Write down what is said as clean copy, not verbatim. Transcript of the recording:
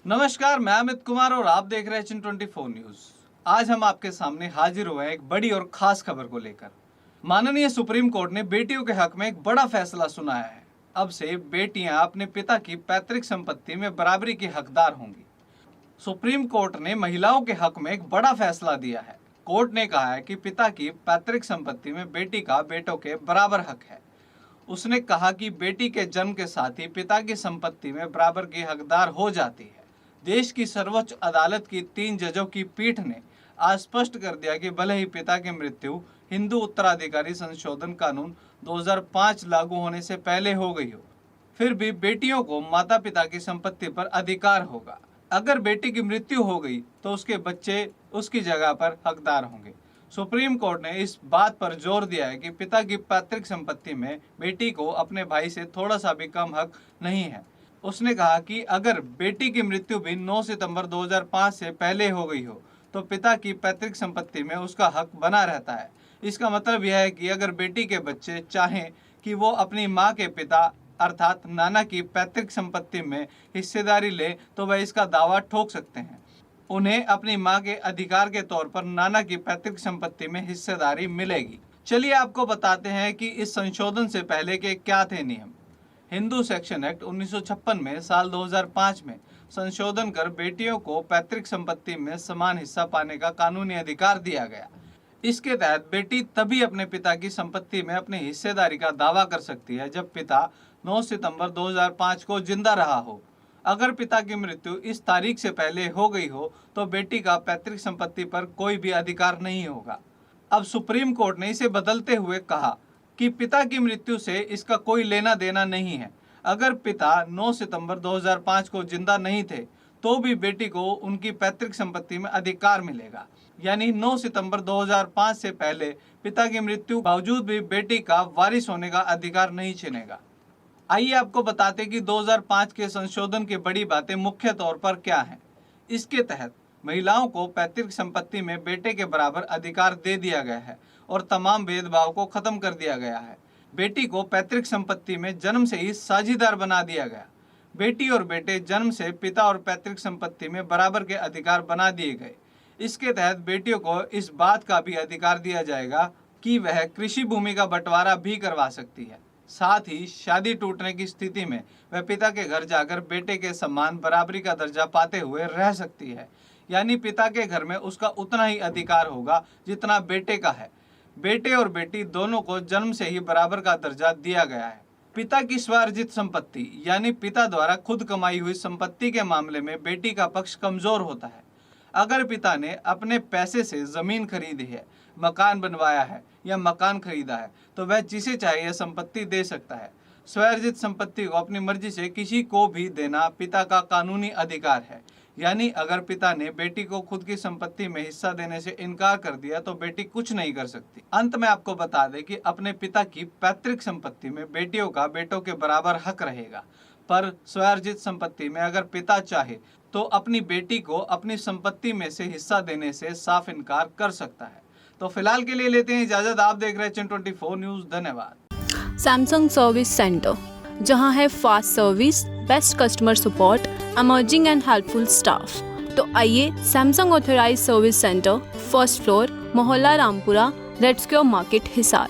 नमस्कार, मैं अमित कुमार और आप देख रहे हैं Chin24 न्यूज। आज हम आपके सामने हाजिर हुए हैं एक बड़ी और खास खबर को लेकर। माननीय सुप्रीम कोर्ट ने बेटियों के हक में एक बड़ा फैसला सुनाया है। अब से बेटियां अपने पिता की पैतृक संपत्ति में बराबरी की हकदार होंगी। सुप्रीम कोर्ट ने महिलाओं के हक में एक बड़ा फैसला दिया है। कोर्ट ने कहा है कि पिता की पैतृक संपत्ति में बेटी का बेटों के बराबर हक है। उसने कहा कि बेटी के जन्म के साथ ही पिता की संपत्ति में बराबर की हकदार हो जाती है। देश की सर्वोच्च अदालत की 3 जजों की पीठ ने आज स्पष्ट कर दिया कि भले ही पिता की मृत्यु हिंदू उत्तराधिकारी संशोधन कानून 2005 लागू होने से पहले हो गई हो, फिर भी बेटियों को माता पिता की संपत्ति पर अधिकार होगा। अगर बेटी की मृत्यु हो गई तो उसके बच्चे उसकी जगह पर हकदार होंगे। सुप्रीम कोर्ट ने इस बात पर जोर दिया है कि पिता की पैतृक संपत्ति में बेटी को अपने भाई से थोड़ा सा भी कम हक नहीं है। उसने कहा कि अगर बेटी की मृत्यु भी 9 सितंबर 2005 से पहले हो गई हो तो पिता की पैतृक संपत्ति में उसका हक बना रहता है। इसका मतलब यह है कि अगर बेटी के बच्चे चाहें कि वो अपनी मां के पिता अर्थात नाना की पैतृक संपत्ति में हिस्सेदारी ले तो वह इसका दावा ठोक सकते हैं। उन्हें अपनी मां के अधिकार के तौर पर नाना की पैतृक संपत्ति में हिस्सेदारी मिलेगी। चलिए आपको बताते हैं कि इस संशोधन से पहले के क्या थे नियम। हिंदू सेक्शन एक्ट 1956 में साल 2005 में संशोधन कर बेटियों को पैतृक संपत्ति में समान हिस्सा पाने का कानूनी अधिकार दिया गया। इसके तहत बेटी तभी अपने पिता की संपत्ति में अपनी हिस्सेदारी का दावा कर सकती है जब पिता 9 सितंबर 2005 को जिंदा रहा हो। अगर पिता की मृत्यु इस तारीख से पहले हो गई हो तो बेटी का पैतृक संपत्ति पर कोई भी अधिकार नहीं होगा। अब सुप्रीम कोर्ट ने इसे बदलते हुए कहा कि पिता की मृत्यु से इसका कोई लेना देना नहीं है। अगर पिता 9 सितंबर 2005 को जिंदा नहीं थे तो भी बेटी को उनकी पैतृक संपत्ति में अधिकार मिलेगा। यानी 9 सितंबर 2005 से पहले पिता की मृत्यु बावजूद भी बेटी का वारिस होने का अधिकार नहीं छिनेगा। आइए आपको बताते कि 2005 के संशोधन की बड़ी बातें मुख्य तौर पर क्या हैं। इसके तहत महिलाओं को पैतृक संपत्ति में बेटे के बराबर अधिकार दे दिया गया है और तमाम भेदभाव को खत्म कर दिया गया है। बेटी को पैतृक संपत्ति में जन्म से ही साझीदार बना दिया गया। बेटी और बेटे जन्म से पिता और पैतृक संपत्ति में बराबर के अधिकार बना दिए गए। इसके तहत बेटियों को इस बात का भी अधिकार दिया जाएगा कि वह कृषि भूमि का बंटवारा भी करवा सकती है। साथ ही शादी टूटने की स्थिति में वह पिता के घर जाकर बेटे के समान बराबरी का दर्जा पाते हुए रह सकती है। यानी पिता के घर में उसका उतना ही अधिकार होगा जितना बेटे का है। बेटे और बेटी दोनों को जन्म से ही बराबर का दर्जा दिया गया है। पिता की स्वार्जित संपत्ति यानी पिता द्वारा खुद कमाई हुई संपत्ति के मामले में बेटी का पक्ष कमजोर होता है। अगर पिता ने अपने पैसे से जमीन खरीदी है, मकान बनवाया है या मकान खरीदा है तो वह जिसे चाहे यह संपत्ति दे सकता है। स्वार्जित संपत्ति को अपनी मर्जी से किसी को भी देना पिता का कानूनी अधिकार है। यानी अगर पिता ने बेटी को खुद की संपत्ति में हिस्सा देने से इनकार कर दिया तो बेटी कुछ नहीं कर सकती। अंत में आपको बता दें कि अपने पिता की पैतृक संपत्ति में बेटियों का बेटों के बराबर हक रहेगा, पर स्वार्जित संपत्ति में अगर पिता चाहे तो अपनी बेटी को अपनी संपत्ति में से हिस्सा देने से साफ इनकार कर सकता है। तो फिलहाल के लिए लेते हैं इजाजत। आप देख रहे हैं Chin24 न्यूज। धन्यवाद। सैमसंग सर्विस सेंटर, जहां है fast service, best customer support, amazing and helpful staff. तो आइए Samsung authorised service centre, first floor, मोहल्ला Rampura, Red Square Market, Hisar.